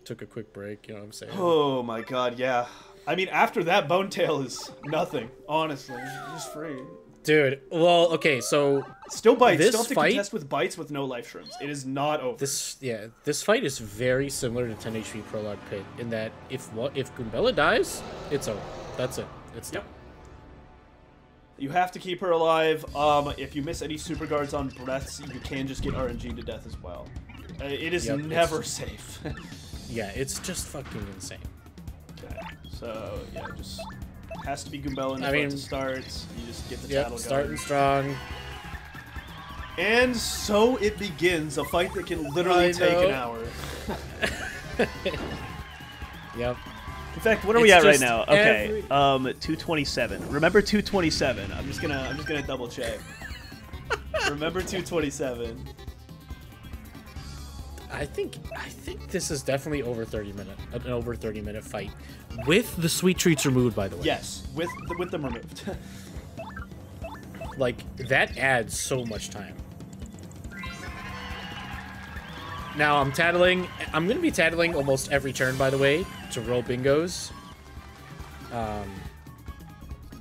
took a quick break. You know what I'm saying? Oh my god, yeah. I mean, after that, Bonetail is nothing. Honestly, he's free. Dude, well, okay, so still bites. This still have to fight, contest with bites with no life shrooms. It is not over. This fight is very similar to 10 HP Prologue Pit in that if Goombella dies, it's over. That's it. It's done. You have to keep her alive. If you miss any super guards on breaths, you can just get RNG to death as well. It is never safe. Yeah, it's just fucking insane. Okay, so yeah, just has to be Goombella in the front to start. You just get the tattle going. Starting strong. And so it begins, a fight that can literally take an hour. Yep. In fact, what are we at right now? Okay, 227. Remember 227. I'm just gonna double check. Remember 227. I think this is definitely an over 30 minute fight with the sweet treats removed, by the way. Yes, with them removed. Like that adds so much time. Now I'm gonna be tattling almost every turn, by the way, to roll bingos.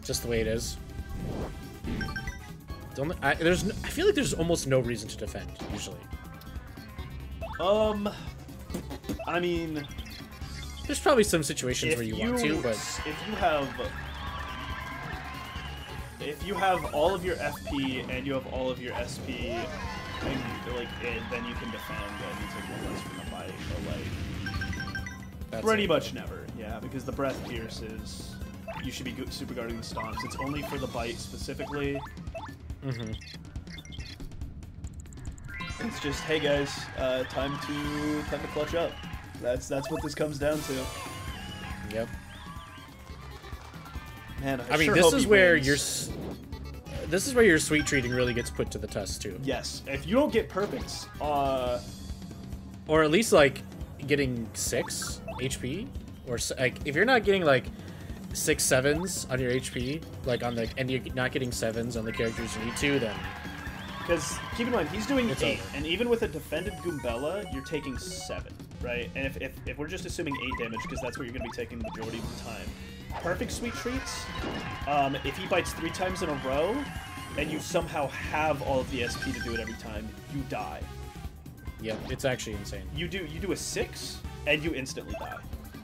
Just the way it is. I feel like there's almost no reason to defend usually. I mean, there's probably some situations where you want to, but if you have all of your FP and you have all of your SP, and then you can defend and you take one less from the fight. But pretty much never, yeah, because the breath pierces. You should be super guarding the stomps. It's only for the bite specifically. It's just, hey guys, time to clutch up. That's what this comes down to. Yep. Man, I mean, this is where your sweet treating really gets put to the test too. Yes, if you don't get perfects, or at least like getting 6 HP, or like if you're not getting like 6 7s on your HP, like on the and you're not getting 7s on the characters you need to, then. Because keep in mind, he's doing 8, over. and even with a defended Goombella, you're taking 7, right? And if we're just assuming 8 damage, because that's what you're going to be taking the majority of the time. Perfect sweet treats, if he bites 3 times in a row, and you somehow have all of the SP to do it every time, you die. Yep, it's actually insane. You do a 6, and you instantly die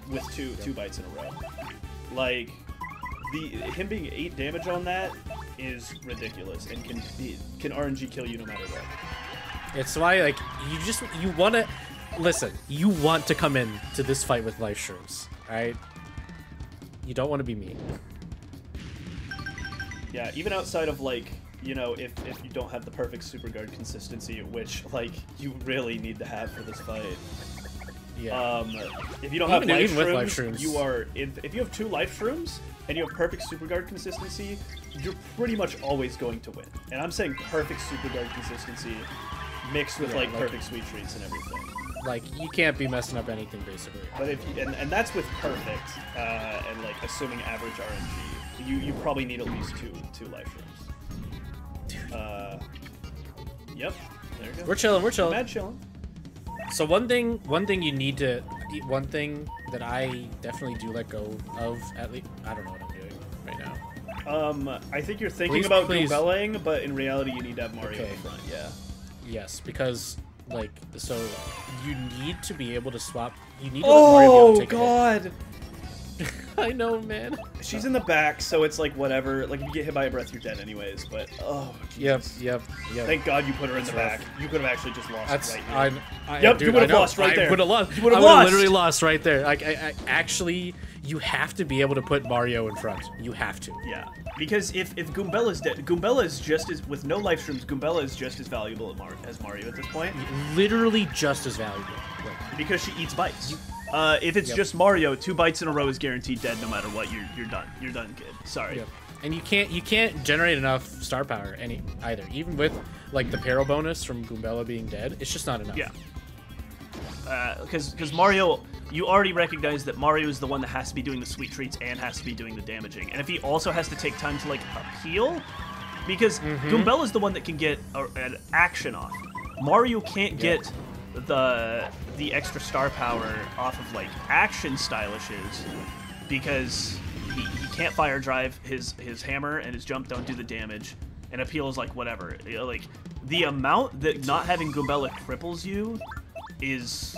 with two bites in a row. Like, him being 8 damage on that is ridiculous and can RNG kill you no matter what. It's why, like, you want to listen. You want to come in to this fight with Life Shrooms, all right? You don't want to be me. Yeah, even outside of like, you know, if you don't have the perfect super guard consistency, which like you really need to have for this fight. Yeah. If you don't have life shrooms, you are if you have 2 life shrooms and you have perfect super guard consistency, you're pretty much always going to win. And I'm saying perfect super guard consistency mixed with like perfect sweet treats and everything. Like you can't be messing up anything basically. But if you, and that's with perfect and like assuming average RNG, you probably need at least two life shrooms. Dude. Yep. There you go. We're chilling. Mad chilling. So one thing that I definitely do let go of, at least, I don't know what I'm doing right now. I think you're thinking about Goombellaing, but in reality you need to have Mario in front, yeah. Yes, because, like, so you need to be able to swap, you need to let Mario be able to take God! a hit. I know, man. She's in the back, so it's like whatever. Like if you get hit by a breath, you're dead anyways. But Jesus. Yep. Thank God you put her in the back. You could have actually just lost right here. Yep, you would have lost right there. I would have lost. You would have literally lost right there. I actually, you have to be able to put Mario in front. You have to. Yeah, because if Goombella's dead, Goombella is just as with no life shrooms. Goombella is just as valuable as Mario at this point. Literally just as valuable. Because she eats bites. If it's just Mario, 2 bites in a row is guaranteed dead no matter what. You're done. You're done, kid. Sorry. Yep. And you can't generate enough star power either. Even with like the Paro bonus from Goombella being dead, it's just not enough. Yeah. Because Mario, you already recognize that Mario is the one that has to be doing the sweet treats and has to be doing the damaging. And if he also has to take time to like heal, because Goombella's the one that can get an action off. Mario can't get the the extra star power off of like action stylishes because he can't fire drive his hammer and his jump don't do the damage, and appeal is like whatever. You know, like the amount that not having Goombella cripples you is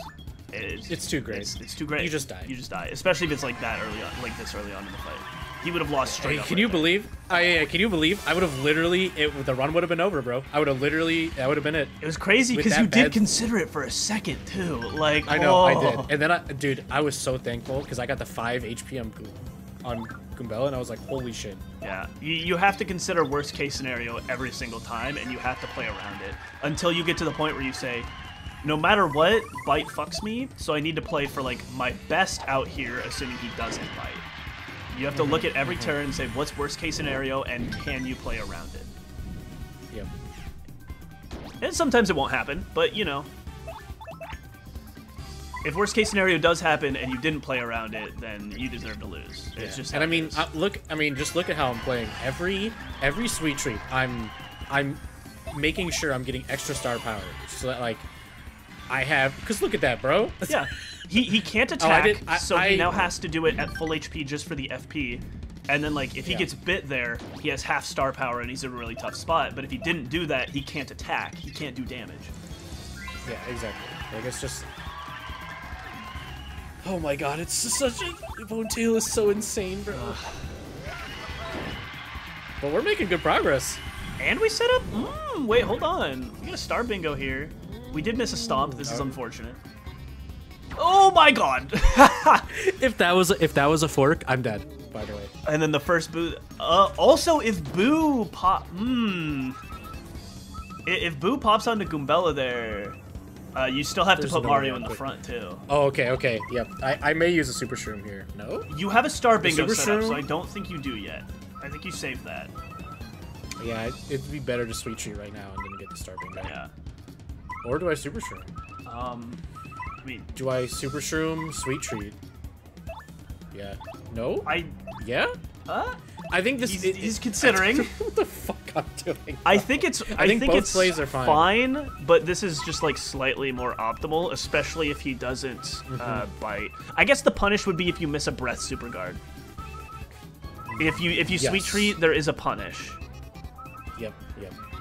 it's too great. It's too great. You just die. You just die, especially if it's like that early on, like this early on in the fight. He would have lost straight up. Can you believe? Can you believe? I would have literally, the run would have been over, bro. I would have literally, that would have been it. It was crazy because you did consider it for a second too. Like I know, I did. And then, dude, I was so thankful because I got the 5 HP on Goombella, and I was like, holy shit. Yeah, you have to consider worst case scenario every single time, and you have to play around it until you get to the point where you say, no matter what, Bite fucks me, so I need to play for like my best out here, assuming he doesn't bite. You have to look at every turn and say, what's worst case scenario, and can you play around it? Yep. And sometimes it won't happen, but you know. If worst case scenario does happen and you didn't play around it, then you deserve to lose. Yeah. It's just and I mean, just look at how I'm playing. Every sweet treat, I'm making sure I'm getting extra star power, so that like I have. Because look at that, bro. Yeah. He can't attack, so he now has to do it at full HP just for the FP. And then, like, if he gets bit there, he has half star power and he's in a really tough spot. But if he didn't do that, he can't attack. He can't do damage. Yeah, exactly. Like, it's just... Oh my god, it's just such a... Bonetail is so insane, bro. But we're making good progress. And we set up... wait, hold on. We got a star bingo here. We did miss a stomp. This is unfortunate. Oh my god! If that was a fork, I'm dead. By the way. And then the first Boo. Also, if Boo if Boo pops onto Goombella there, you still have to put Mario in the front too. Oh, okay, yep. I may use a Super Shroom here. No. You have a Star Bingo set up, so I don't think you do yet. I think you saved that. Yeah, it'd be better to Sweet Treat right now and then get the Star Bingo. Yeah. Or do I Super Shroom? I mean, do I Super Shroom, Sweet Treat? Yeah. No? Yeah? I think this he's considering. What the fuck I'm doing? I think it's both plays are fine, but this is just like slightly more optimal, especially if he doesn't bite. I guess the punish would be if you miss a breath super guard. If you Sweet Treat, there is a punish. Yep.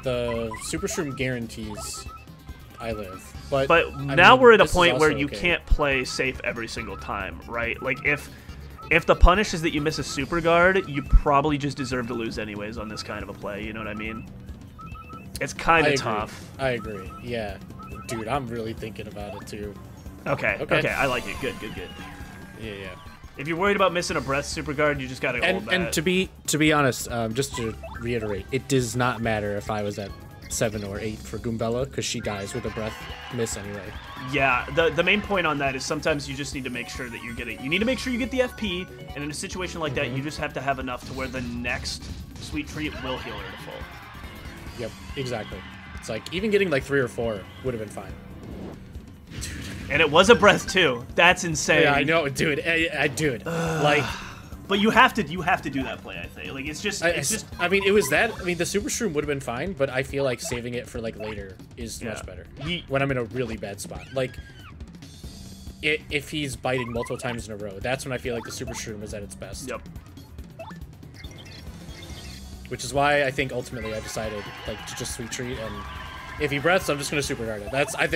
The Super Shroom guarantees I live. But now we're at a point where you can't play safe every single time, right? Like if the punish is that you miss a super guard, you probably just deserve to lose anyways on this kind of a play, you know what I mean? It's kind of tough. I agree. Yeah. Dude, I'm really thinking about it too. Okay, I like it. Good. Yeah. If you're worried about missing a breath super guard, you just gotta hold that. And to be honest, just to reiterate, it does not matter if I was at 7 or 8 for Goombella, because she dies with a breath miss anyway. Yeah, the main point on that is sometimes you just need to make sure that you need to make sure you get the FP, and in a situation like that, you just have to have enough to where the next Sweet Treat will heal her to full. Yep, exactly. It's like, even getting like 3 or 4 would have been fine. Dude. And it was a breath too. That's insane. Yeah, I know, dude. Dude, like... But you have to do that play, I think. Like it's just I mean, it was that. I mean, the Super Shroom would have been fine, but I feel like saving it for like later is much better. When I'm in a really bad spot, like if he's biting multiple times in a row, that's when I feel like the Super Shroom is at its best. Yep. Which is why I think ultimately I decided like to just Sweet Treat, and if he breaths, I'm just gonna super guard it. That's why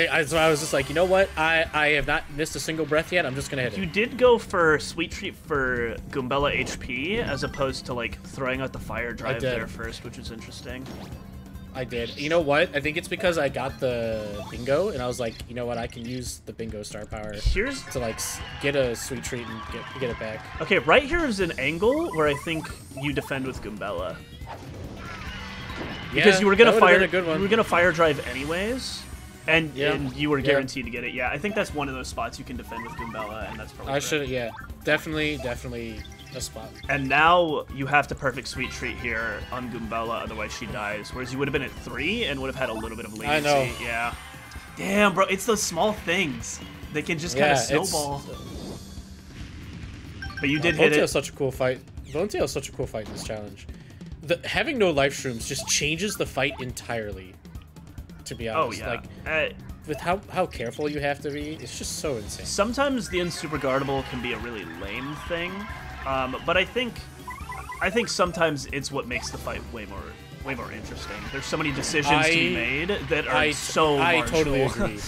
I was just like, you know what? I have not missed a single breath yet. I'm just gonna hit it. You did go for Sweet Treat for Goombella HP as opposed to like throwing out the fire drive there first, which is interesting. I did. You know what? I think it's because I got the bingo, and I was like, you know what? I can use the bingo star power to like get a Sweet Treat and get it back. Okay, right here is an angle where I think you defend with Goombella. Because you were gonna fire drive anyways, and you were guaranteed to get it. Yeah, I think that's one of those spots you can defend with Goombella, and that's probably definitely a spot. And now you have to perfect Sweet Treat here on Goombella, otherwise she dies. Whereas you would have been at 3 and would have had a little bit of leniency. I know. Yeah. Damn, bro, it's those small things that can just kind of snowball. But you did hit it. Bonetail's such a cool fight. Bonetail's such a cool fight in this challenge. Having no Life Shrooms just changes the fight entirely, to be honest. Oh, yeah. with how careful you have to be, it's just so insane. Sometimes the unsuperguardable can be a really lame thing, but I think sometimes it's what makes the fight way more interesting. There's so many decisions to be made that are so marginal. I totally agree.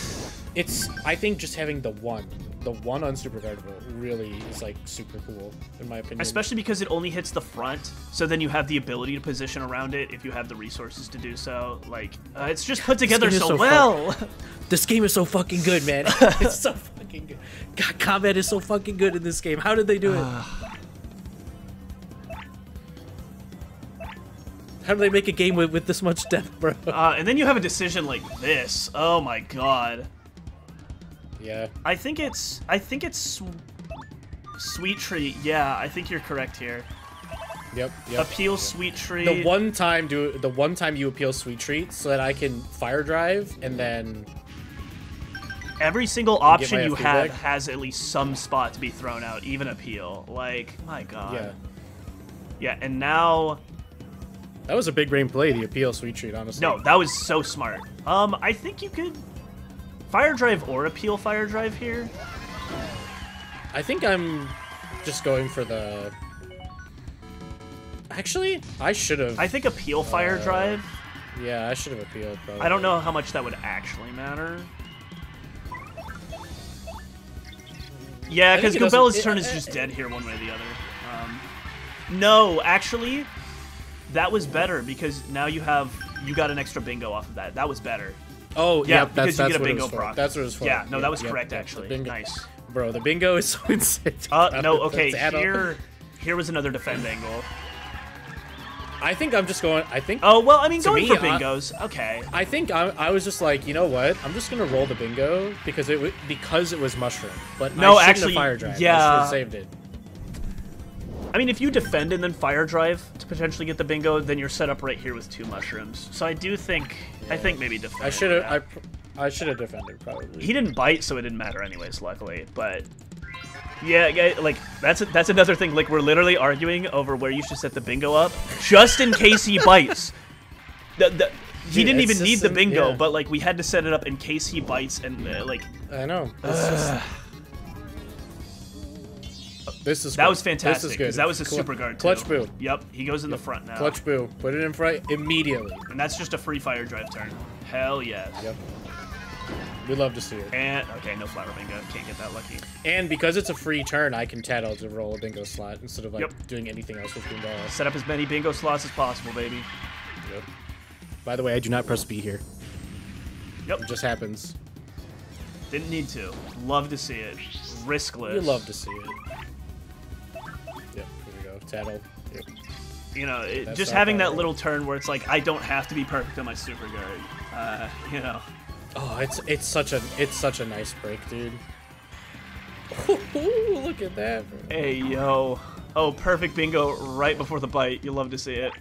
I think just having the one unsuperguardable really is like super cool in my opinion. Especially because it only hits the front, so then you have the ability to position around it if you have the resources to do so. Like it's just put together so well. This game is so fucking good, man. It's so fucking good. God, combat is so fucking good in this game. How did they do it? How do they make a game with this much depth, bro? And then you have a decision like this. Oh my god. Yeah. I think it's Sweet Treat. Yeah, I think you're correct here. Yep. Appeal Sweet Treat. The one time you appeal Sweet Treat so that I can fire drive and then every single option you have has at least some spot to be thrown out, even appeal. Like, my god. Yeah. Yeah, and now that was a big brain play, the appeal Sweet Treat, honestly. No, that was so smart. I think you could fire drive or appeal fire drive here. I think I'm just going for the... Actually, I should have... I think appeal fire drive. Yeah, I should have appealed, probably. I don't know how much that would actually matter. Yeah, because Goombella's turn is just dead here one way or the other. No, actually, that was better because now you got an extra bingo off of that. That was better. Oh, yeah, because you get a bingo proc. That's what it was for. Yeah, no, that was correct, actually. Nice. Bro, the bingo is so insane. No, okay, here was another defend angle. I think I'm just going, Oh, well, I mean, going for bingos, okay. I think I was just like, you know what? I'm just going to roll the bingo because it was mushroom. But no, I shouldn't actually, have fire drive. Yeah. I should have saved it. I mean, if you defend and then fire drive to potentially get the bingo, then you're set up right here with 2 mushrooms. So I do think, I think maybe defend. I should have defended, probably. He didn't bite, so it didn't matter anyways, luckily. But yeah, like that's another thing. Like we're literally arguing over where you should set the bingo up, just in case he bites. He didn't even need the bingo, but like we had to set it up in case he bites, and like. I know. That was fantastic. This is good. That was a super guard too. Clutch boo. Yep, he goes in the front now. Clutch boo. Put it in front immediately. And that's just a free fire drive turn. Hell yes. Yep. We love to see it. And okay, no flower bingo. Can't get that lucky. And because it's a free turn, I can tattle to roll a bingo slot instead of like doing anything else with Goombella. Set up as many bingo slots as possible, baby. Yep. By the way, I do not press B here. Yep. It just happens. Didn't need to. Love to see it. Riskless. You love to see it. Yep, here we go. Tattle. Yep. You know, just having that little turn where it's like I don't have to be perfect on my super guard. You know. Oh, it's such a nice break, dude. Ooh, look at that, bro. Hey yo. Oh, perfect bingo right before the bite. You love to see it.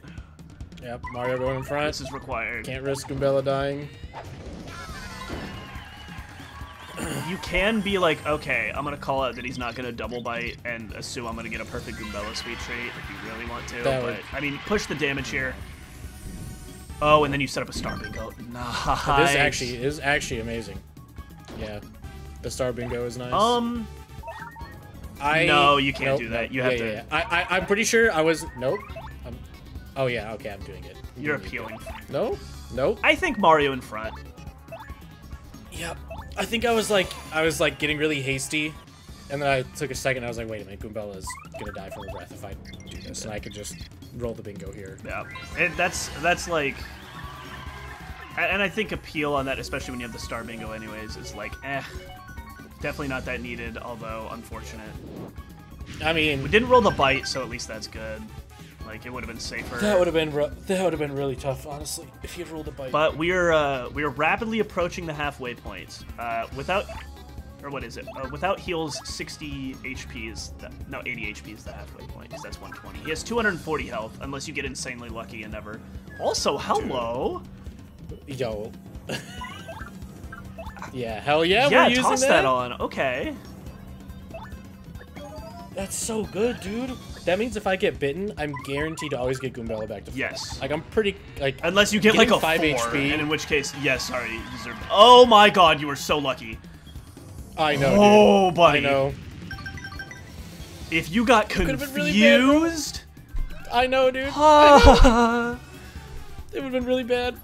Yep, Mario going in front. This is required. Can't risk Goombella dying. You can be like, okay, I'm gonna call out that he's not gonna double bite and assume I'm gonna get a perfect Goombella Sweet Treat if you really want to. I mean, push the damage here. Oh, and then you set up a star bingo. Nice. This is actually amazing. Yeah, the star bingo is nice. No, you can't do that. You have to. Yeah. I'm pretty sure I was. Nope. Oh yeah. Okay, I'm doing it. You're appealing. No. Nope. I think Mario in front. Yep. I think I was like getting really hasty, and then I took a second. I was like, wait a minute, Goombella's gonna die from a breath if I do this, and I could just roll the bingo here. Yeah, and that's like, and I think appeal on that, especially when you have the star bingo, anyways, is like, definitely not that needed. Although unfortunate. I mean, we didn't roll the bite, so at least that's good. Like it would have been safer. That would have been really tough, honestly, if you'd rolled a bite. But we're rapidly approaching the halfway point. Without heals, 60 HP is 80 HP is the halfway point because that's 120. He has 240 health unless you get insanely lucky and never. Also, hello. Yo. Yeah, hell yeah. Yeah, we're using that on. Okay. That's so good, dude. That means if I get bitten, I'm guaranteed to always get Goombella back to full. Yes. Like, I'm pretty, like... Unless you get, like, a 5 4, HP. and in which case, yes, sorry, you deserve... Oh my god, you were so lucky. I know, oh, dude. buddy. I know. If you got confused... Really bad, I know, dude. I know. It would've been really bad.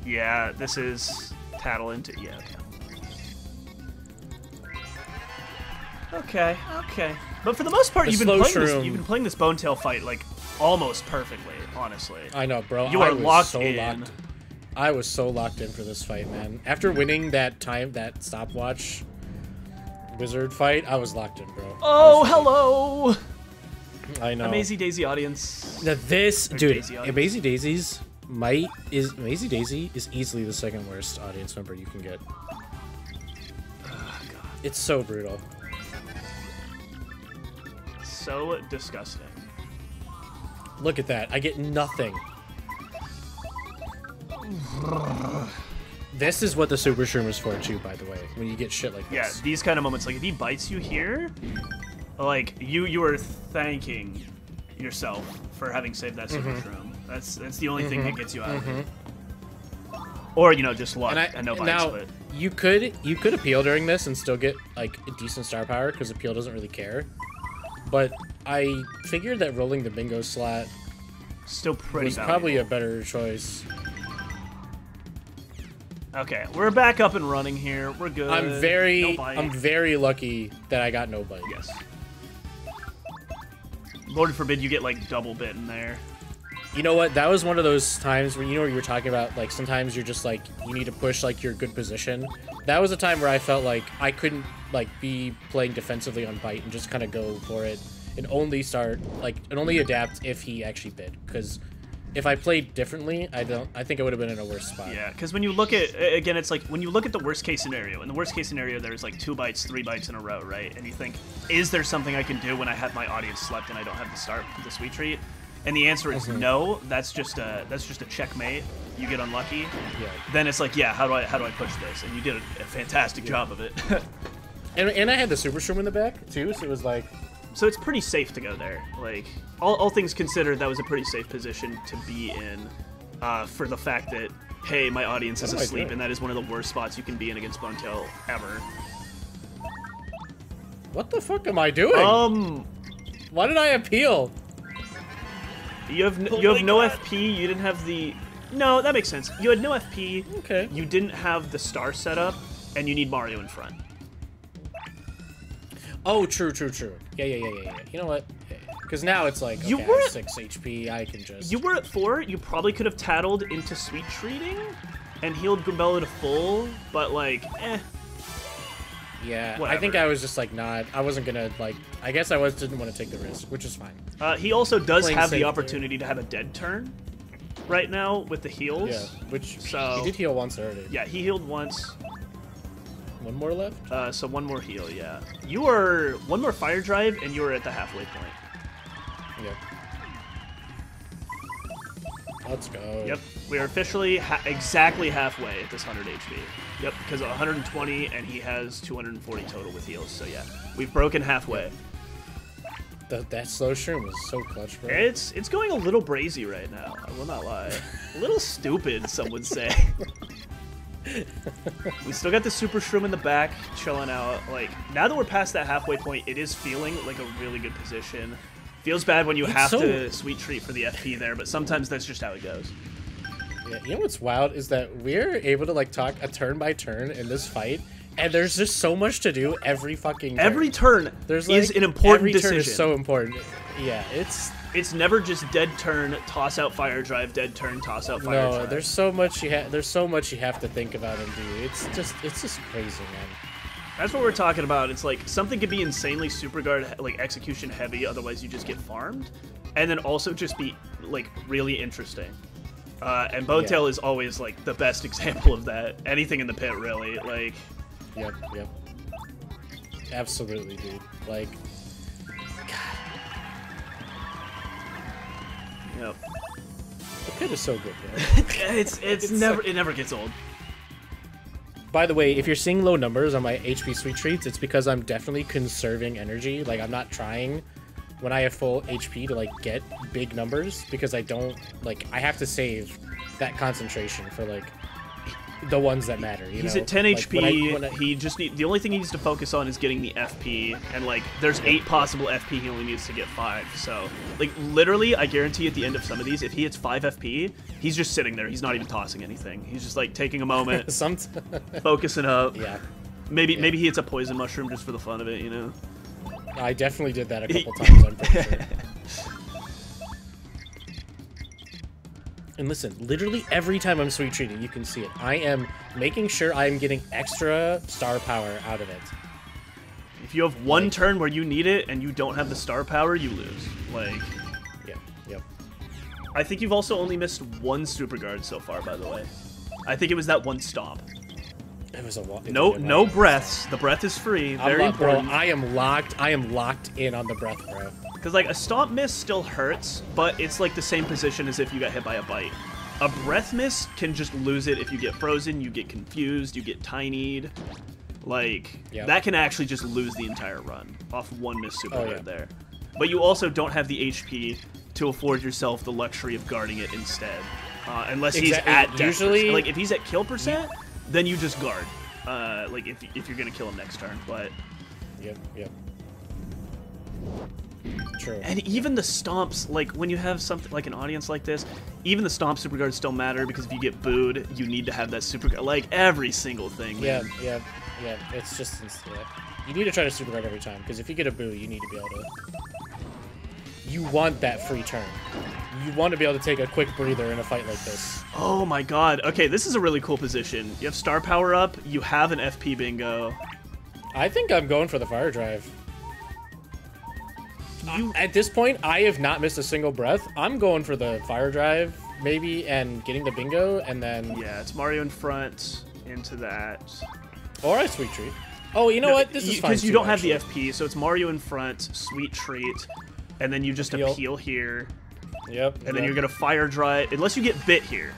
Yeah, this is Tattle into... Yeah, okay. Okay. But for the most part, you've been playing this Bonetail fight, like, almost perfectly, honestly. I know, bro. You are locked in. I was so locked in for this fight, man. After winning that stopwatch wizard fight, I was locked in, bro. Oh, hello! I know. Amazing Daisy audience. Now this, dude, Daisy Amazing Daisy is easily the second worst audience member you can get. Oh, God. It's so brutal. So disgusting. Look at that. I get nothing. This is what the Super Shroom is for, too, by the way, when you get shit like this. Yeah, these kind of moments. Like, if he bites you here, like, you are thanking yourself for having saved that Super Shroom. That's the only thing that gets you out of it. Or, you know, just luck and no bites. Now, you could appeal during this and still get, like, a decent star power, because appeal doesn't really care. But I figured that rolling the bingo slot still pretty was probably a better choice. Okay, we're back up and running here. We're good. I'm very lucky that I got no bite. Yes. Lord forbid you get like double bitten there. You know what? That was one of those times where, you know, what you were talking about, like sometimes you're just like you need to push like your good position. That was a time where I felt like I couldn't like be playing defensively on bite and just kind of go for it and only start like and only adapt if he actually bit, because if I played differently, I think I would have been in a worse spot. Yeah, because when you look at, again, it's like, when you look at the worst case scenario, in the worst case scenario, there's like 2 bites, 3 bites in a row, right? And you think, is there something I can do when I have my audience slept and I don't have to start the sweet treat? And the answer is no. That's just a checkmate. You get unlucky. Yeah. Then it's like, yeah, how do I push this? And you did a fantastic job of it. and I had the Super Shroom in the back too, so it was like. So it's pretty safe to go there. Like, all things considered, that was a pretty safe position to be in for the fact that, hey, my audience is asleep, and that is one of the worst spots you can be in against Bonetail ever. What the fuck am I doing? Why did I appeal? You have no FP, you didn't have the... No, that makes sense. You had no FP, okay. You didn't have the star setup, and you need Mario in front. Oh, true. Yeah. You know what? Because now it's like, okay, you were I have 6 HP, I can just... You were at 4, you probably could have tattled into sweet treating and healed Goombella to full, but like, eh. Yeah, whatever. I think I was just like I wasn't gonna like, I guess I didn't want to take the risk, which is fine. He also does have the opportunity to have a dead turn right now with the heals. Yeah, which he did heal once already. Yeah, he healed once. 1 more left? So 1 more heal, yeah. You are 1 more fire drive, and you are at the halfway point. Yep. Let's go. Yep, we are officially exactly halfway at this 100 HP. Yep, because 120, and he has 240 total with heals, so yeah. We've broken halfway. That slow shroom is so clutch, bro. It's going a little brazy right now, I will not lie. A little stupid, some would say. We still got the Super Shroom in the back, chilling out. Like, now that we're past that halfway point, it is feeling like a really good position. Feels bad when you have to sweet treat for the FP there, but sometimes that's just how it goes. Yeah, you know what's wild is that we're able to like talk a turn by turn in this fight, and there's just so much to do every fucking turn. Every turn is an important decision. Every turn is so important. Yeah, it's never just dead turn, toss out fire drive, dead turn, toss out fire drive. No, there's so much you have to think about and do. It's just crazy, man. That's what we're talking about. It's like something could be insanely super guard, like execution heavy, otherwise you just get farmed, and then also just be like really interesting. And Bonetail is always like the best example of that. Anything in the pit, really. Like. Yep. Absolutely, dude. Like. Yep. The pit is so good, bro. it never gets old. By the way, if you're seeing low numbers on my HP sweet treats, it's because I'm definitely conserving energy. Like, I'm not trying when I have full HP to, like, get big numbers because I don't, like, I have to save that concentration for, like, the ones that matter, you know? He's at 10 like, HP, he just the only thing he needs to focus on is getting the FP, and, like, there's 8 possible FP, he only needs to get 5, so, like, literally, I guarantee at the end of some of these, if he hits 5 FP, he's just sitting there, he's not even tossing anything, he's just, like, taking a moment, focusing up, maybe he hits a poison mushroom just for the fun of it, you know? I definitely did that a couple times, I'm pretty sure. And listen, literally every time I'm sweet treating, you can see it. I am making sure I am getting extra star power out of it. If you have one turn where you need it and you don't have the star power, you lose. Like, yep. I think you've also only missed 1 super guard so far, by the way. I think it was that 1 stomp. It was a no breaths. The breath is free. Very important. Bro, I am locked in on the breath, bro. Because, like, a stomp miss still hurts, but it's, like, the same position as if you got hit by a bite. A breath miss can just lose it if you get frozen, you get confused, you get tinied. Like, that can actually just lose the entire run off 1 miss super guard there. But you also don't have the HP to afford yourself the luxury of guarding it instead. Unless he's at death percent. Like, if he's at kill percent, then you just guard. Like, if you're going to kill him next turn, but... Yep. True. And even the stomps, like, when you have something like an audience like this, even the stomp super guards still matter because if you get booed, you need to have that super guard. Like, every single thing. Man. Yeah. It's just, you need to try to super guard every time because if you get a boo, you need to be able to. You want that free turn. You want to be able to take a quick breather in a fight like this. Oh my god. Okay, this is a really cool position. You have star power up, you have an FP bingo. I think I'm going for the fire drive. At this point, I have not missed a single breath. I'm going for the fire drive, maybe, and getting the bingo, and then... Yeah, it's Mario in front, into that. Or I sweet treat. Oh, you know what? This is fine, because you don't have the FP, so it's Mario in front, sweet treat, and then you just appeal here. Yep. And then you're going to fire drive, unless you get bit here.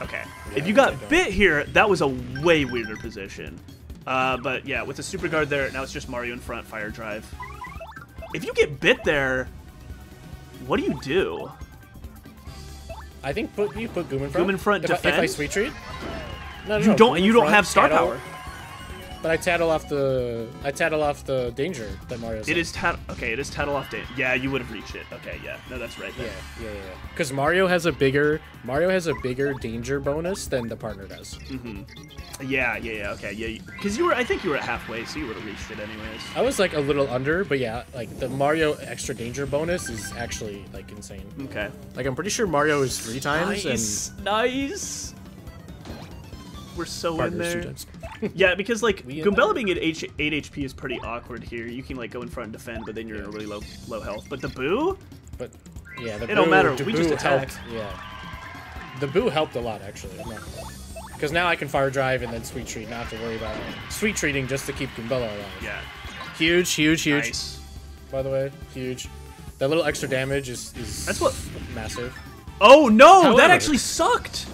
Okay. Yeah, if you got bit here, that was a way weirder position. But yeah, with the super guard there, now it's just Mario in front, fire drive. If you get bit there, what do you do? I think you put Goom in front. Goom in front, defend? If I sweet treat? No, you don't have star power. But I tattle off the danger that Mario's. It is tattle off danger. Yeah, you would have reached it. Okay, yeah. No, that's right. Yeah. Because Mario has a bigger danger bonus than the partner does. Yeah. Okay, yeah. Because I think you were at halfway, so you would have reached it anyways. I was like a little under, but yeah, like the Mario extra danger bonus is actually like insane. Okay. Like I'm pretty sure Mario is 3 times. Nice. We're so Partner's in 2 there. times. Yeah, because like Goombella being at 8 HP is pretty awkward here. You can like go in front and defend, but then you're in a really low health. But the boo? But yeah, it don't matter. We just attack. Yeah, the boo helped a lot actually. Because now I can fire drive and then sweet treat, not have to worry about sweet treating just to keep Goombella alive. Yeah. Huge. Nice. By the way, huge. That little extra damage is that's what massive. Oh no, However, that actually sucked.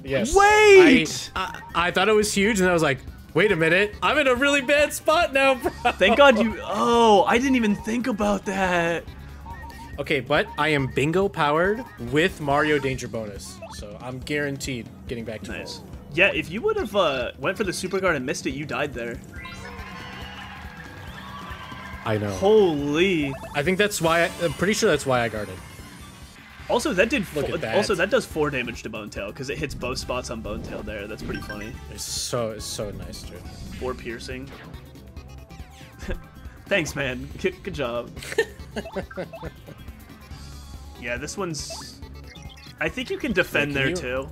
Yes. Wait! I thought it was huge, and I was like, wait a minute, I'm in a really bad spot now, bro. Thank God you... Oh, I didn't even think about that. Okay, but I am bingo powered with Mario danger bonus, so I'm guaranteed getting back to full. Yeah, if you would have went for the super guard and missed it, you died there. I know. Holy! I think that's why. I'm pretty sure that's why I guarded. Also, that does 4 damage to Bonetail because it hits both spots on Bonetail there. That's pretty funny. It's so nice, dude. 4 piercing. Thanks, man. Good job. Yeah, this one's... I think you can defend there, too.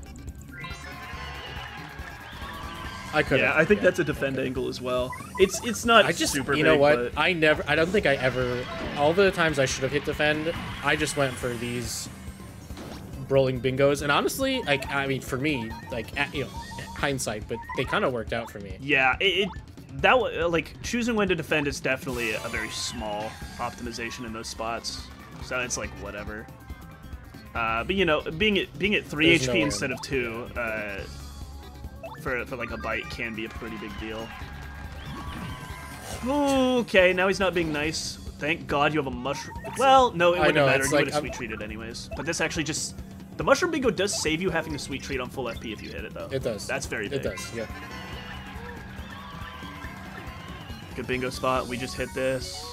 I could. Yeah, I think that's a defend angle as well. It's not super big, you know what? But... I don't think I ever... All the times I should have hit defend, I just went for these rolling bingos. And honestly, like, I mean, for me, like, you know, hindsight, but they kind of worked out for me. Yeah, like, choosing when to defend is definitely a very small optimization in those spots. So it's like, whatever. But, you know, being at 3 HP instead of 2, for like a bite can be a pretty big deal. Okay, now he's not being nice. Thank God you have a mushroom. Well, no, it wouldn't matter. You would have sweet treated anyways. But this actually just... The mushroom bingo does save you having to sweet treat on full FP if you hit it, though. It does. That's very big. It does, yeah. Good bingo spot. We just hit this.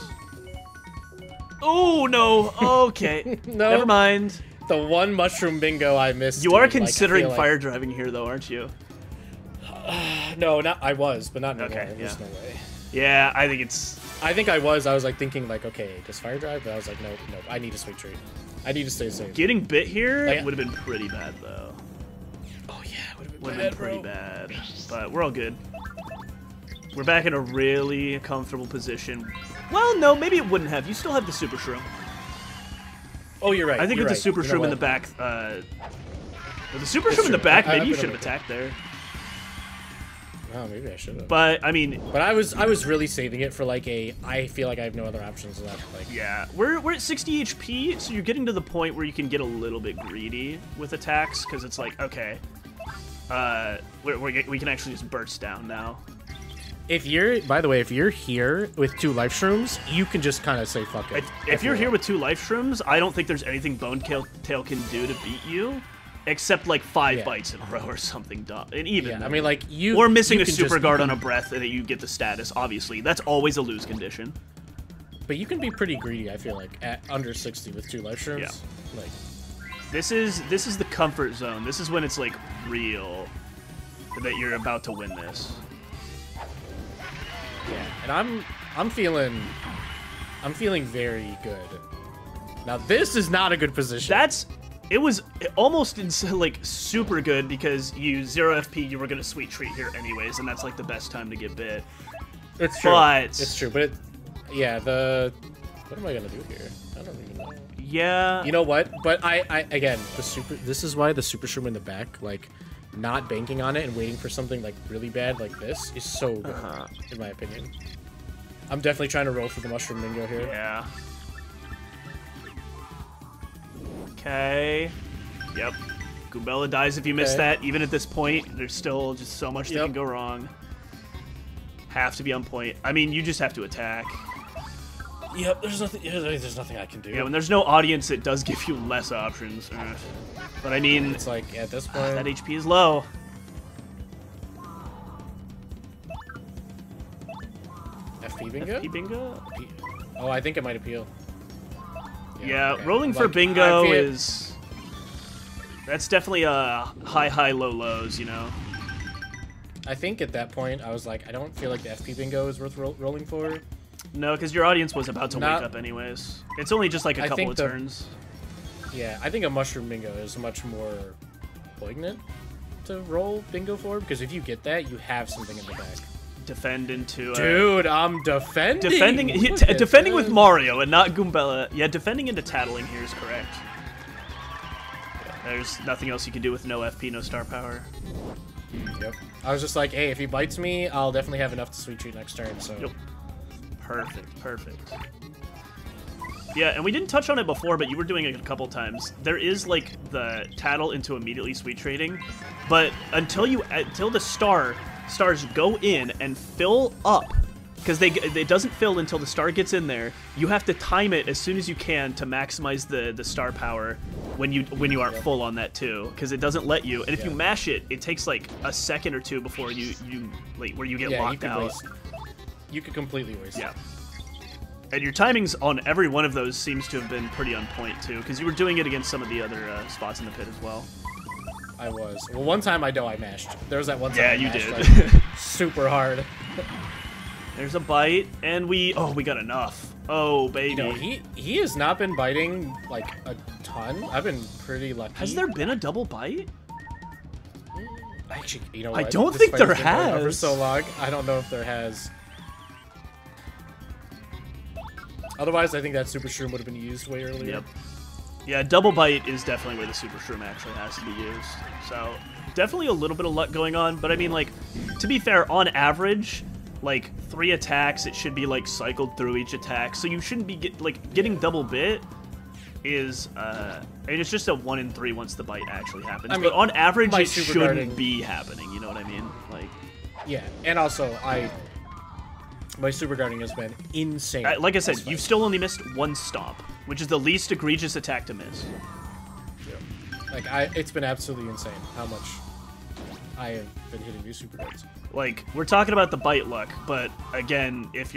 Oh, no. Okay. No. Never mind. The one mushroom bingo I missed. You are considering fire driving here, though, aren't you? No, not I was, but not anymore. Okay, yeah. There's no way. Yeah, I think it's... I think I was. I was like thinking like, okay, just fire drive, but I was like, no, I need a sweet treat. I need to stay safe. Getting bit here would have been pretty bad, though. Oh yeah, would have been pretty bad. But we're all good. We're back in a really comfortable position. Well, no, maybe it wouldn't have. You still have the super shroom. Oh, you're right. I think with the super shroom in the back, with the super shroom in the back, maybe you should have attacked there. Oh, maybe I should have. But I mean, I was really saving it for like a. I feel like I have no other options left. Like, yeah, we're at 60 HP, so you're getting to the point where you can get a little bit greedy with attacks because it's like, okay, we can actually just burst down now. If you're, by the way, if you're here with 2 life shrooms, you can just kind of say fuck it. If you're here with 2 life shrooms, I don't think there's anything Bonetail can do to beat you. Except like 5 bites in a row or something dumb. And even I mean, like you or missing a super guard on a breath and you get the status, obviously. That's always a lose condition. But you can be pretty greedy, I feel like, at under 60 with 2 life shrooms. Yeah. Like this is the comfort zone. This is when it's like real that you're about to win this. Yeah, and I'm feeling very good. Now this is not a good position. It was almost like super good because you 0 FP, you were gonna sweet treat here anyways, and that's like the best time to get bit. It's true. But it's true, but what am I gonna do here? I don't even know. Yeah. You know what? But I again, this is why the super shroom in the back, like not banking on it and waiting for something like really bad like this is so good, in my opinion. I'm definitely trying to roll for the mushroom bingo here. Yeah. Okay. Yep. Goombella dies if you miss that. Even at this point, there's still just so much that can go wrong. Have to be on point. I mean, you just have to attack. Yep, there's nothing I can do. Yeah, when there's no audience, it does give you less options. But I mean... It's like, at this point... that HP is low. FP bingo? FP bingo? Oh, I think it might appeal. Yeah, okay. rolling for bingo is... That's definitely a high, low, lows, you know? I think at that point, I was like, I don't feel like the FP bingo is worth rolling for. No, because your audience was about to wake up anyways. It's only just like a couple of turns. Yeah, I think a mushroom bingo is much more poignant to roll bingo for, because if you get that, you have something in the back. Defend into... Dude, I'm defending! Defending with Mario and not Goombella. Yeah, defending into tattling here is correct. Yeah, there's nothing else you can do with no FP, no star power. Yep. I was just like, hey, if he bites me, I'll definitely have enough to sweet treat next turn, so... Yep. Perfect. Yeah, and we didn't touch on it before, but you were doing it a couple times. There is, like, the tattle into immediately sweet trading, but until the stars go in and fill up, because it doesn't fill until the star gets in there, you have to time it as soon as you can to maximize the star power when you aren't full on that too, because it doesn't let you. And if you mash it, it takes like a second or two before you get locked out. You could completely waste it. Yeah. And your timings on every one of those seems to have been pretty on point too, because you were doing it against some of the other spots in the pit as well. I was. Well, one time I know I mashed. There was that one time I you mashed, did. like, super hard. There's a bite, and we got enough. Oh, baby. You know, he has not been biting, like, a ton. I've been pretty lucky. Has there been a double bite? Actually, you know what? I don't think there has. Been going on for has. so long. I don't know if there has. Otherwise, I think that super shroom would have been used way earlier. Yep. Yeah, double bite is definitely where the super shroom actually has to be used. So, definitely a little bit of luck going on, but I mean, like, to be fair, on average, like, 3 attacks, it should be, like, cycled through each attack, so you shouldn't be getting double bit is, I mean, it's just a 1 in 3 once the bite actually happens. I mean, but on average, my it super shouldn't guarding- be happening. You know what I mean? Like, Yeah, and also my super guarding has been insane. like I said, this fight. you've still only missed 1 stomp, which is the least egregious attack to miss. Like it's been absolutely insane how much I have been hitting these super guards. Like, we're talking about the bite luck, but again, if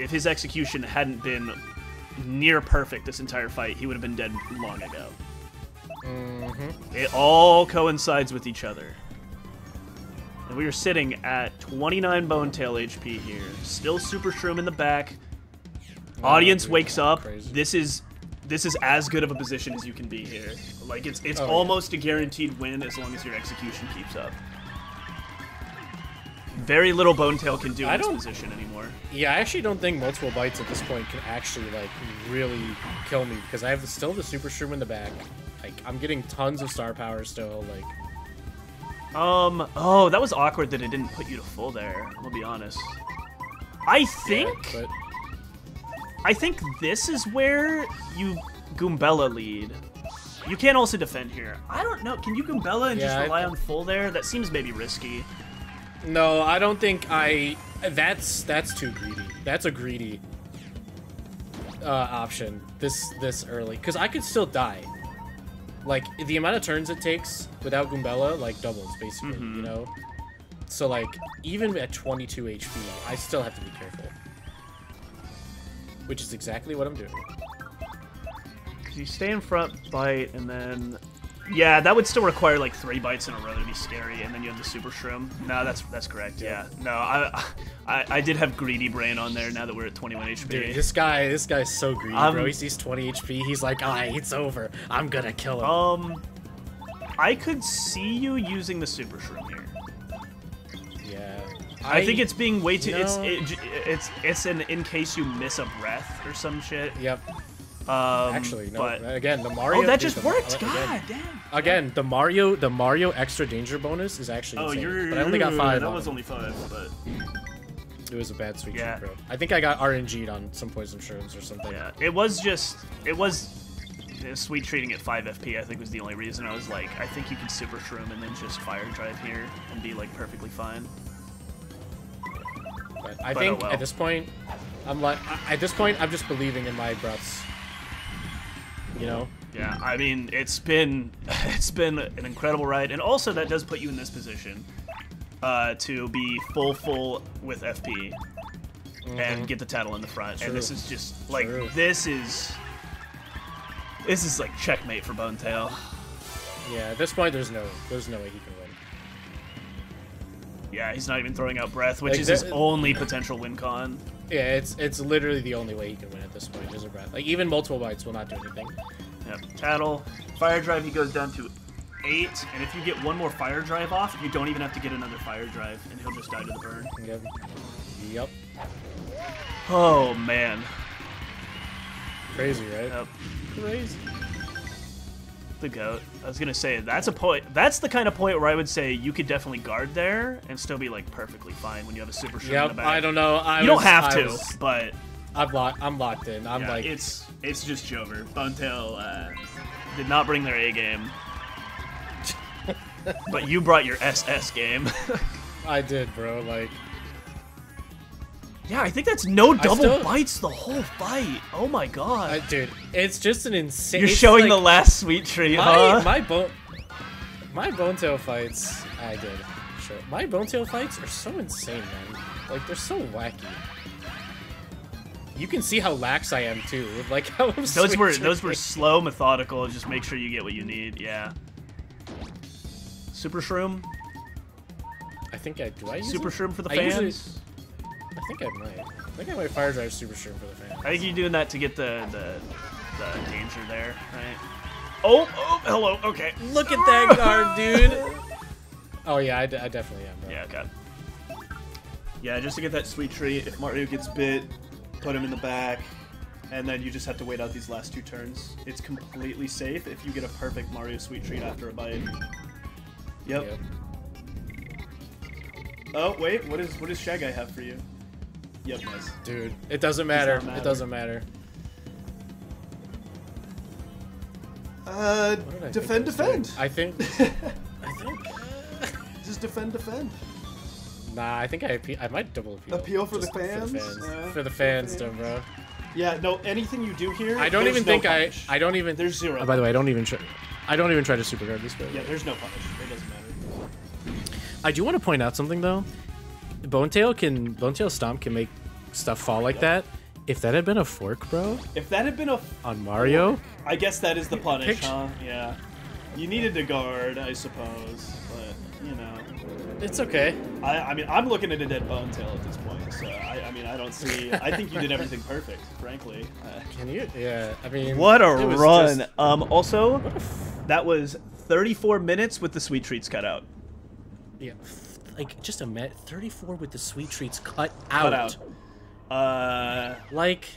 his execution hadn't been near perfect this entire fight, he would have been dead long ago. It all coincides with each other. And we are sitting at 29 Bonetail HP here. Still Super Shroom in the back. Audience wakes up. Crazy. This is as good of a position as you can be here. Like, it's Oh, almost a guaranteed win as long as your execution keeps up. Very little Bonetail can do in this position anymore. Yeah, I actually don't think multiple bites at this point can actually like really kill me because I have still the Super Shroom in the back. Like I'm getting tons of star power still. Like, oh, that was awkward that it didn't put you to full there. I'll be honest. I think. Yeah, but I think this is where you Goombella lead. You can also defend here. I don't know. Can you Goombella and just rely on full there? That seems maybe risky. no, I don't think that's too greedy. That's a greedy option this early because I could still die. Like the amount of turns it takes without Goombella like doubles basically, you know. So like even at 22 HP, I still have to be careful. Which is exactly what I'm doing. You stay in front, bite, and then... Yeah, that would still require like 3 bites in a row to be scary, and then you have the Super Shroom. No, that's correct, yeah. No, I did have Greedy Brain on there now that we're at 21 HP. Dude, this guy's so greedy, bro. He sees 20 HP, he's like, alright, it's over. I'm gonna kill him. I could see you using the Super Shroom here. Yeah. I think it's being way too... No. It's an in case you miss a breath or some shit. Yep. Actually, no. But, again, the Mario. Oh, that just worked. God damn. Again, the Mario extra danger bonus is actually insane. But I only got 5. That was only 5, but it was a bad sweet treat, bro. I think I got RNG'd on some poison shrooms or something. Yeah, it was sweet treating at 5 FP. I think was the only reason I was like, I think you can Super Shroom and then just Fire Drive here and be like perfectly fine. But I think at this point, I'm just believing in my breaths. You know? Yeah, I mean, it's been an incredible ride, and also that does put you in this position to be full with FP and get the tattle in the front. True. And this is just like this is like checkmate for Bonetail. Yeah, at this point, there's no way he can win. Yeah, he's not even throwing out breath, which is his only potential win con. Yeah, it's literally the only way he can win at this point. Is a breath. Like even multiple bites will not do anything. Yep. Tattle, Fire Drive. He goes down to 8, and if you get one more Fire Drive off, you don't even have to get another Fire Drive, and he'll just die to the burn. Yep. Oh man. Crazy, right? Yep. Crazy. The goat. I was gonna say that's a point. That's the kind of point where I would say you could definitely guard there and still be like perfectly fine when you have a Super Shroom in the back. I don't know. You don't have to, but I'm locked in. I'm like it's just Jover. Bonetail did not bring their A game, but you brought your SS game. I did, bro. Like. Yeah, I think that's no double bites the whole fight. Oh my god. Dude, it's just an insane... You're showing the last sweet treat, huh? My Bonetail fights... I did. Sure. My Bonetail fights are so insane, man. Like, they're so wacky. You can see how lax I am, too. With, like, how I'm those were slow, methodical. Just make sure you get what you need, yeah. Super Shroom? I think I... Do I use Super it? Shroom for the fans? I think I might. I think I might Fire Drive Super Shroom for the fans. I think you're doing that to get the danger there, right? Oh, hello, okay. Look at that guard, dude! Oh yeah, I definitely am, bro. Yeah, okay. Yeah, just to get that sweet treat, if Mario gets bit, put him in the back, and then you just have to wait out these last 2 turns. It's completely safe if you get a perfect Mario sweet treat after a bite. Yep. Oh, wait, what does Shy Guy have for you? Yep, nice. Dude, it doesn't matter. It doesn't matter. Defend. I think. Just defend. Nah, I think I might double appeal. Appeal for the fans? For the fans, though, bro. Yeah, no. Anything you do here, I don't even think I don't even. There's zero. Oh, by the way, I don't even try to super guard this. Yeah, there's no punish. It doesn't matter. I do want to point out something though. Bonetail Stomp can make stuff fall like that. If that had been a fork, bro. If that had been on Mario, I guess that is the punish, huh? Yeah. You needed to guard, I suppose, but you know. It's okay. I mean, I'm looking at a dead Bonetail at this point, so I mean, I don't see. I think you did everything perfect, frankly. Can you? Yeah. I mean. What a run! Just, also, that was 34 minutes with the sweet treats cut out. Yeah. Like just a minute. 34 with the sweet treats cut out. Like.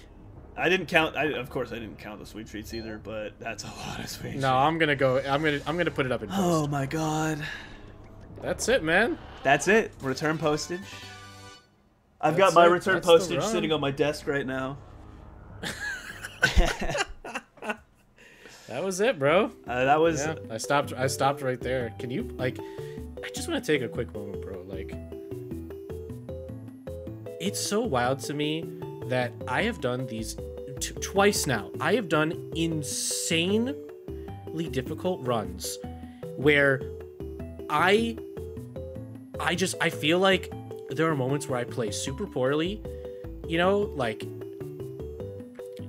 I didn't count. Of course, I didn't count the sweet treats either, but that's a lot of sweet treats. No, I'm gonna put it up in post. Oh my god. That's it, man. That's it. Return postage. I've got my return postage sitting on my desk right now. That was it, bro. That was. Yeah, I stopped right there. Can you like? I just want to take a quick moment, bro. Like, it's so wild to me that I have done these twice now. I have done insanely difficult runs where I feel like there are moments where I play super poorly, you know, like,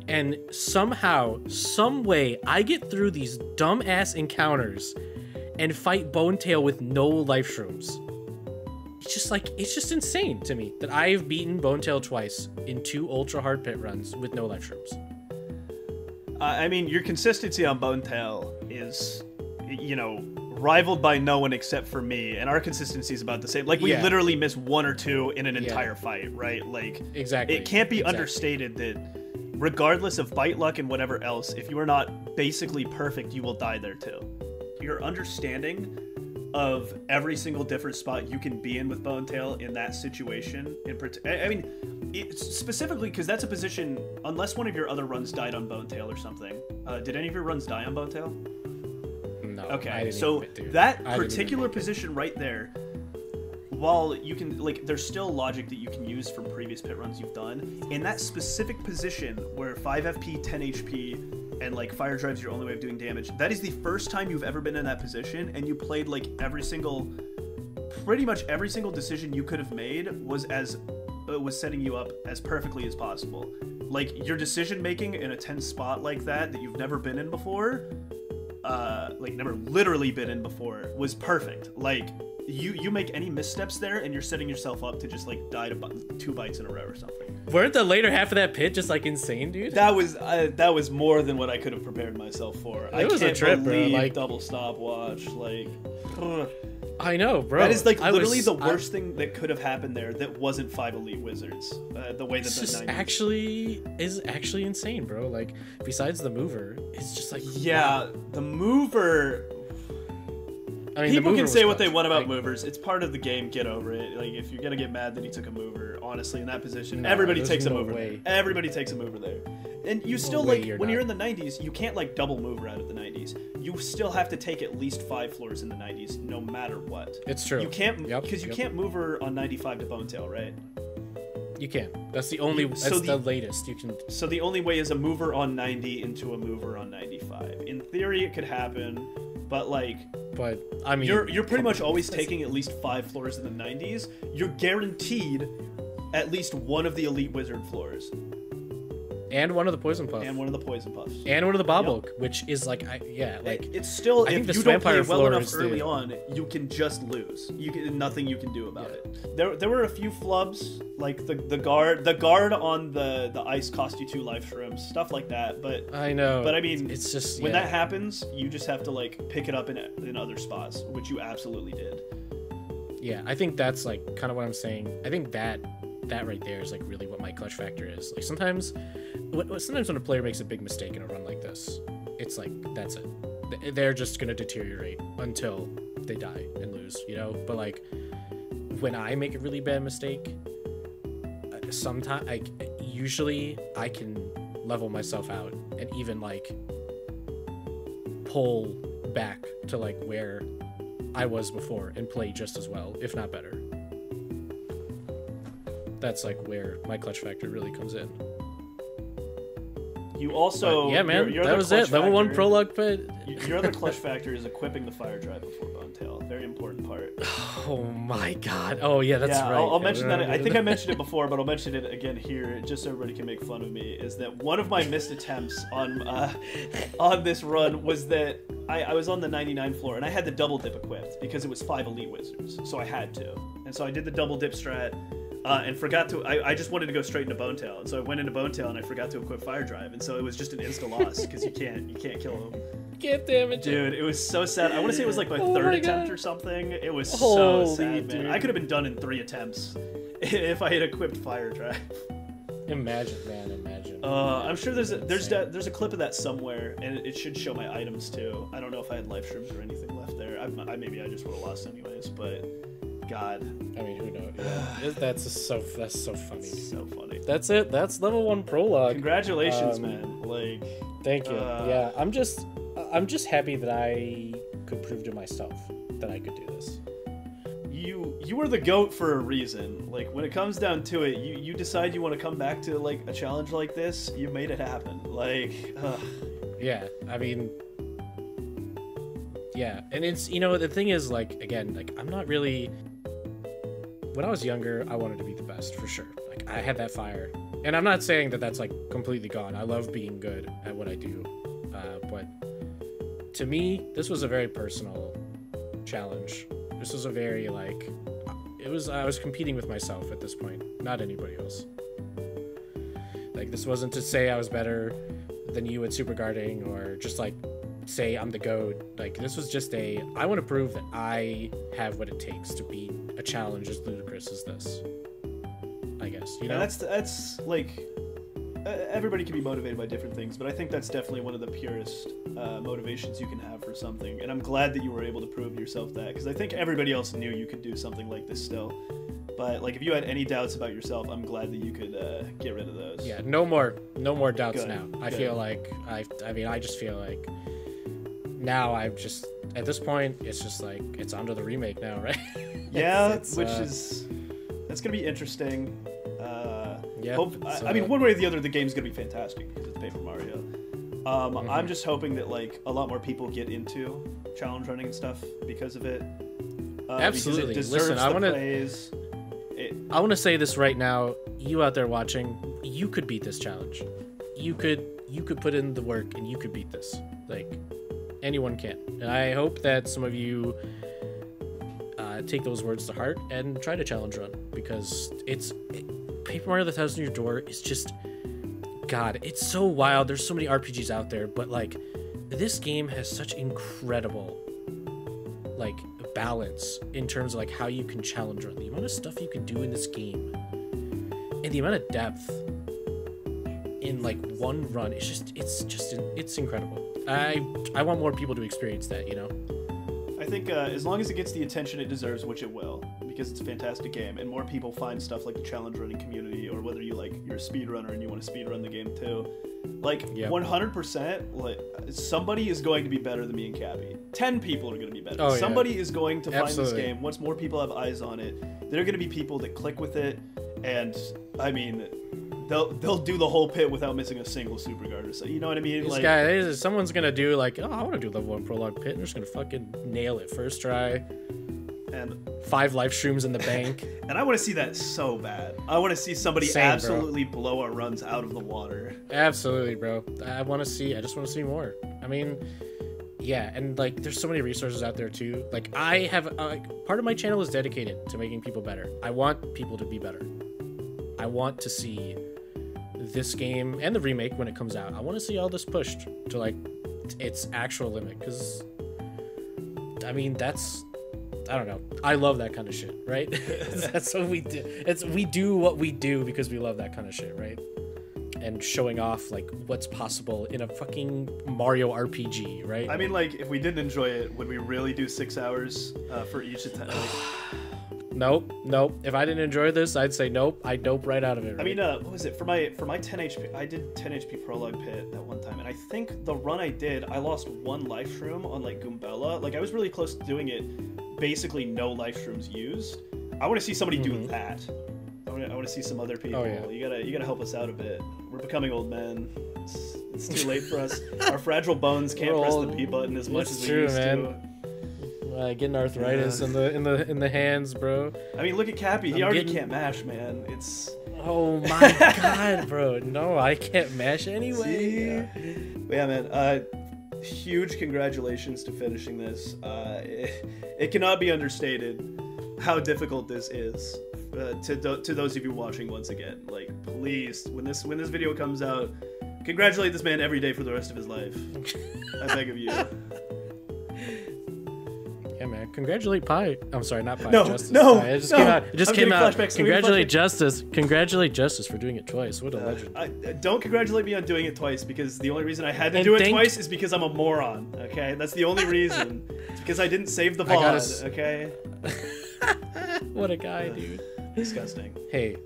and somehow, some way, I get through these dumbass encounters and fight Bonetail with no life shrooms. It's just insane to me that I've beaten Bonetail twice in 2 ultra hard pit runs with no life shrooms. I mean, your consistency on Bonetail is, you know, rivaled by no one except for me, and our consistency is about the same. Like, we literally miss 1 or 2 in an entire fight, right? Like, exactly. It can't be understated that regardless of bite luck and whatever else, if you are not basically perfect, you will die there too. Your understanding of every single different spot you can be in with Bonetail in that situation, I mean, specifically because that's a position, unless one of your other runs died on Bonetail or something. Did any of your runs die on Bonetail? No. Okay, so that particular position right there, while you can, like, there's still logic that you can use from previous pit runs you've done, in that specific position where 5 FP, 10 HP, and, like, fire drive's your only way of doing damage, that is the first time you've ever been in that position, and you played, like, pretty much every single decision you could have made was setting you up as perfectly as possible. Like, your decision making in a tense spot like that you've never been in before, like, never literally been in before, was perfect. Like, you make any missteps there and you're setting yourself up to just, like, die to 2 bites in a row or something. Weren't the later half of that pit just, like, insane, dude? That was more than what I could have prepared myself for. It was a trip, bro. Like, double stopwatch, like, ugh. I know, bro. That is, like, literally the worst thing that could have happened there that wasn't 5 elite wizards. The way that the 90s is actually insane, bro. Like, besides the mover, it's just like, wow. The mover. I mean, people can say what they want about movers. It's part of the game. Get over it. Like, if you're gonna get mad that he took a mover, honestly, in that position, everybody takes a mover there. Everybody takes a mover there. And you still, like, when you're in the 90s, you can't, like, double mover out of the 90s. You still have to take at least 5 floors in the 90s, no matter what. It's true. You can't, because you can't mover on 95 to Bonetail, right? You can. That's the only. That's the latest you can. So the only way is a mover on 90 into a mover on 95. In theory, it could happen, but, like. But I mean, you're pretty much always taking at least 5 floors in the 90s. You're guaranteed at least one of the elite wizard floors. And one of the poison puffs. And one of the poison puffs. And one of the bobble, which is like, like it's still. I think if you don't play well enough early on, you can just lose. Nothing you can do about it. There were a few flubs, like the guard on the ice cost you 2 life shrooms, stuff like that. But I know. But I mean, it's just when that happens, you just have to, like, pick it up in other spots, which you absolutely did. Yeah, I think that's, like, kind of what I'm saying. I think that right there is, like, really what my clutch factor is. Like, sometimes when a player makes a big mistake in a run like this, it's like, that's it. They're just gonna deteriorate until they die and lose, you know? But, like, when I make a really bad mistake, usually I can level myself out and even, like, pull back to like where I was before and play just as well, if not better. That's like where my clutch factor really comes in. You also... But yeah, man, your that was it. Level 1 Prologue Pit. Your other clutch factor is equipping the fire drive before Bonetail. Very important part. Oh my god. Oh yeah, that's right. I'll mention that. I think I mentioned it before, but I'll mention it again here, just so everybody can make fun of me. Is that one of my missed attempts on this run was that I was on the 99 floor and I had the double dip equipped because it was 5 elite wizards, so I had to. And so I did the double dip strat. And forgot to. I just wanted to go straight into Bonetail, and so I went into Bonetail and I forgot to equip Fire Drive, and so it was just an insta loss because you can't kill him. Can't damage him. Dude, it was so sad. I want to say it was like my third attempt or something. It was so sad, man. I could have been done in 3 attempts if I had equipped Fire Drive. Imagine, man, imagine. I'm sure there's a clip of that somewhere, and it should show my items too. I don't know if I had Life Shrooms or anything left there. Maybe I just would have lost anyways, but. God. I mean, who knows? Yeah. That's so funny. So funny. That's it. That's level 1 Prologue. Congratulations, man. Like, thank you. Yeah, I'm just happy that I could prove to myself that I could do this. You were the GOAT for a reason. Like, when it comes down to it, you decide you want to come back to like a challenge like this. You made it happen. Like, yeah. I mean. Yeah, and it's, you know, the thing is, like, again, like, I'm not really... When I was younger, I wanted to be the best, for sure. Like, I had that fire. And I'm not saying that that's, like, completely gone. I love being good at what I do. But to me, this was a very personal challenge. This was a very, like... I was competing with myself at this point, not anybody else. Like, this wasn't to say I was better than you at superguarding, or just, like... say I'm the GOAT. Like, this was just I want to prove that I have what it takes to beat a challenge as ludicrous as this, I guess, you know? Yeah, that's like, everybody can be motivated by different things, but I think that's definitely one of the purest motivations you can have for something, and I'm glad that you were able to prove yourself that, because I think everybody else knew you could do something like this still. But like, if you had any doubts about yourself, I'm glad that you could get rid of those. Yeah, no more doubts. Good. Now. I Good. feel like I just feel like now I've just, at this point, it's just like, it's onto the remake now, right? Yeah, that's gonna be interesting. Yeah. I mean, one way or the other, the game's gonna be fantastic because it's Paper Mario. I'm just hoping that like a lot more people get into challenge running and stuff because of it. Absolutely. Because it deserves Listen, the praise. I want to say this right now. You out there watching, you could beat this challenge. You could put in the work and you could beat this. Like, anyone can. And I hope that some of you take those words to heart and try to challenge run, because Paper Mario: The Thousand Year Door is just, God, it's so wild. There's so many RPGs out there, but like, this game has such incredible like balance in terms of like how you can challenge run, the amount of stuff you can do in this game, and the amount of depth in like one run. It's incredible. I want more people to experience that, you know. I think as long as it gets the attention it deserves, which it will, because it's a fantastic game, and more people find stuff like the challenge running community, or whether you're a speedrunner and you want to speedrun the game too, like, yep. 100%, like, somebody is going to be better than me and Kappy. 10 people are going to be better. Somebody is going to find this game. Once more people have eyes on it, there are going to be people that click with it, and I mean, they'll do the whole pit without missing a single superguarder. So, you know what I mean? This guy, someone's gonna do like, oh, I want to do level 1 Prologue Pit, and they're just gonna fucking nail it first try. And 5 Life Shrooms in the bank. And I want to see that so bad. I want to see somebody absolutely blow our runs out of the water. Absolutely, bro. I just want to see more. I mean, yeah, and like, there's so many resources out there too. Like, I have part of my channel is dedicated to making people better. I want people to be better. I want to see this game and the remake when it comes out. I want to see all this pushed to like its actual limit, because I mean, I don't know. I love that kind of shit, right? That's what we do. We do what we do because we love that kind of shit, right? And showing off like what's possible in a fucking Mario RPG, right? I mean, like, if we didn't enjoy it, would we really do 6 hours for each attempt? Like, Nope. If I didn't enjoy this, I'd say nope. I'd nope right out of it. Right? I mean, what was it for my 10 HP? I did 10 HP Prologue Pit that one time, and I think the run I did, I lost 1 Life Shroom on like Goombella. Like I was really close to doing it. Basically, no Life Shrooms used. I want to see somebody do that. I want to see some other people. Oh, yeah. You gotta help us out a bit. We're becoming old men. It's too late for us. Our fragile bones can't press the B button as much as we used to. Getting arthritis in the hands, bro. I mean, look at Kappy. He already can't mash, man. It's. Oh my god, bro. No, I can't mash anyway. Yeah, man. Huge congratulations to finishing this. It cannot be understated how difficult this is. To those of you watching once again, like, please, when this video comes out, congratulate this man every day for the rest of his life. I beg of you. Yeah, man. Congratulate Pie. I'm sorry, not Pie. No, Justyce. no, It just no. came out. It just came out. Congratulate Justyce. Congratulate Justyce for doing it twice. What a legend. Don't congratulate me on doing it twice, because the only reason I had to do it twice is because I'm a moron. Okay, that's the only reason. It's because I didn't save the VOD. Okay. What a guy, dude. Disgusting. Hey,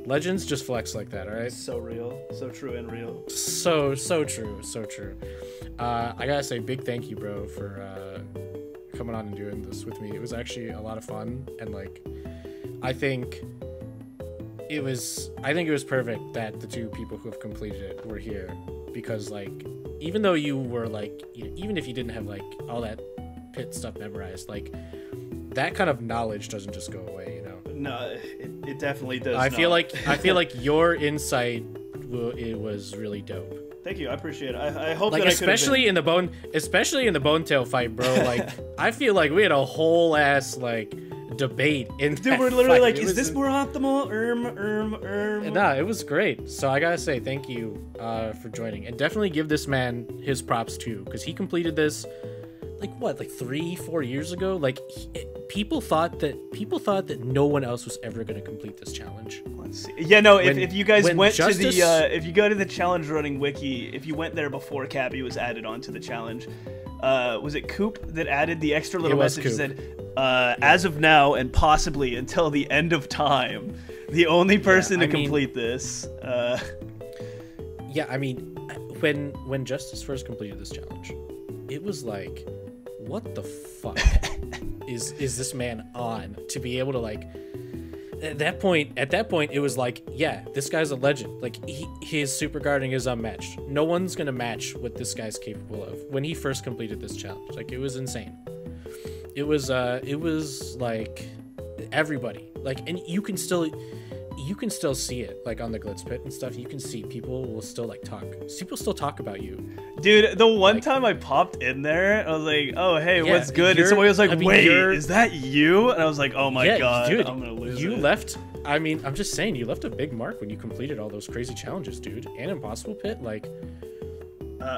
legends just flex like that, all right? So real, so true and real. So true, so true. I gotta say, big thank you, bro, for coming on and doing this with me. It was actually a lot of fun, and like, I think it was perfect that the 2 people who have completed it were here, because like, even though you were like, even if you didn't have like all that pit stuff memorized, like, that kind of knowledge doesn't just go away, you know? No, it definitely does. I feel like your insight, it was really dope. Thank you, I appreciate it. I hope like, that especially in the Bonetail fight, bro. Like, I feel like we had a whole ass like debate in. Dude, we're literally like, is this more optimal? Nah, it was great. So I gotta say thank you for joining, and definitely give this man his props too, because he completed this like 3-4 years ago. Like, people thought that no one else was ever going to complete this challenge. Let's see. Yeah, no. If you guys went to the if you go to the challenge running wiki, if you went there before Kappy was added onto the challenge, was it Coop that added the extra little message that said, as of now and possibly until the end of time, the only person to complete this. Yeah, I mean, when Justyce first completed this challenge, it was like, what the fuck is this man on to be able to, like, at that point it was like, yeah, this guy's a legend. Like, his super guarding is unmatched. No one's gonna match what this guy's capable of when he first completed this challenge. Like, it was insane. It was like everybody, like, and you can still see it, like, on the Glitz Pit and stuff. You can see people will still like talk. People still talk about you. Dude, the one time I popped in there, I was like, oh, hey, what's good? And somebody was like, wait, is that you? And I was like, oh my god, dude, I'm gonna lose you it. Left, I mean, I'm just saying, you left a big mark when you completed all those crazy challenges, dude. And Impossible Pit, like...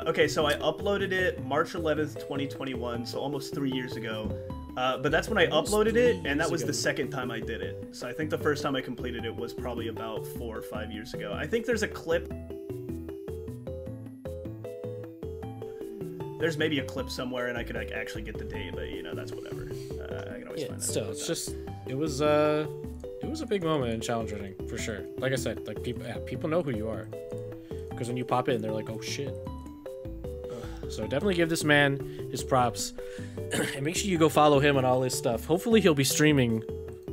okay, so I uploaded it March 11th, 2021, so almost 3 years ago. But that's when I uploaded it, and that was the second time I did it. So I think the first time I completed it was probably about 4 or 5 years ago. I think there's a clip. There's maybe a clip somewhere, and I could, like, actually get the date, but, you know, that's whatever. I can always find that. Still, it's just, it was a big moment in challenge running, for sure. Like I said, like, people know who you are. Because when you pop in, they're like, oh shit. So definitely give this man his props. And make sure you go follow him on all his stuff. Hopefully he'll be streaming.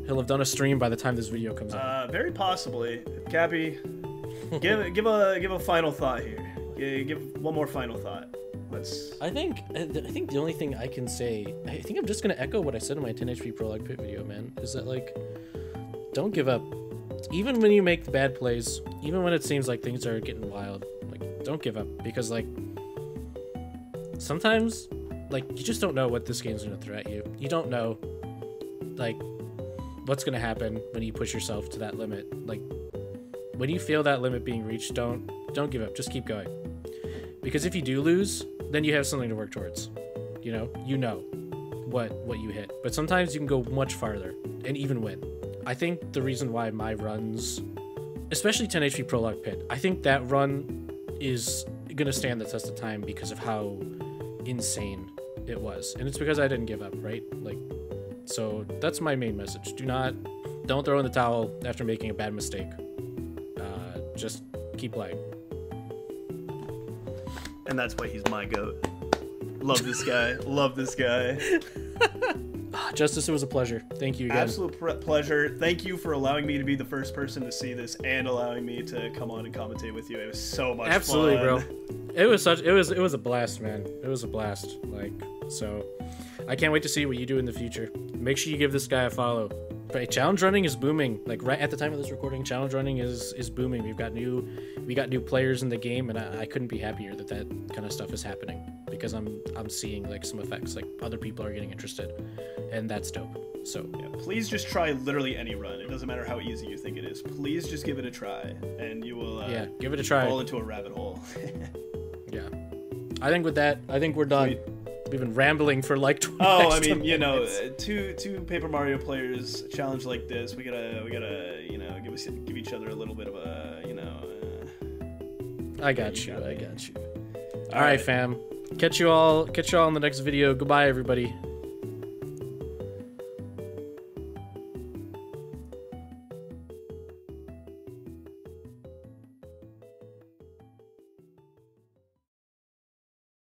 He'll have done a stream by the time this video comes out. Very possibly. Kappy, give a final thought here. Give one more final thought. I think the only thing I can say, I think I'm just gonna echo what I said in my 10 HP Prologue Pit video, man. Is that, like, don't give up. Even when you make the bad plays, even when it seems like things are getting wild, like, don't give up, because, like, sometimes, like, you just don't know what this game's gonna throw at you. You don't know, like, what's gonna happen when you push yourself to that limit. Like, when you feel that limit being reached, don't give up. Just keep going. Because if you do lose, then you have something to work towards. You know what you hit. But sometimes you can go much farther and even win. I think the reason why my runs, especially 10 HP Prologue Pit, I think that run is gonna stand the test of time because of how insane it was. And it's because I didn't give up, right? Like, So that's my main message. Don't throw in the towel after making a bad mistake. Just keep playing. And that's why he's my goat. Love this guy. Love this guy. Justyce, it was a pleasure. Thank you again. Absolute pleasure. Thank you for allowing me to be the first person to see this and allowing me to come on and commentate with you. It was so much Absolutely, fun. bro. It was a blast, man. It was a blast. Like, so I can't wait to see what you do in the future. Make sure you give this guy a follow. But challenge running is booming. Like right at the time of this recording, challenge running is booming. We got new players in the game, and I couldn't be happier that kind of stuff is happening, because I'm seeing like some effects, like other people are getting interested, and that's dope. So yeah, please just try literally any run. It doesn't matter how easy you think it is. Please just give it a try, and you will give it a try. Fall into a rabbit hole. Yeah, I think with that, we're done. Sweet. We've been rambling for like 20 I mean, you know, two Paper Mario players challenge like this, we gotta, you know, give each other a little bit of a, you know. I got you. All right, fam. Catch you all in the next video. Goodbye, everybody.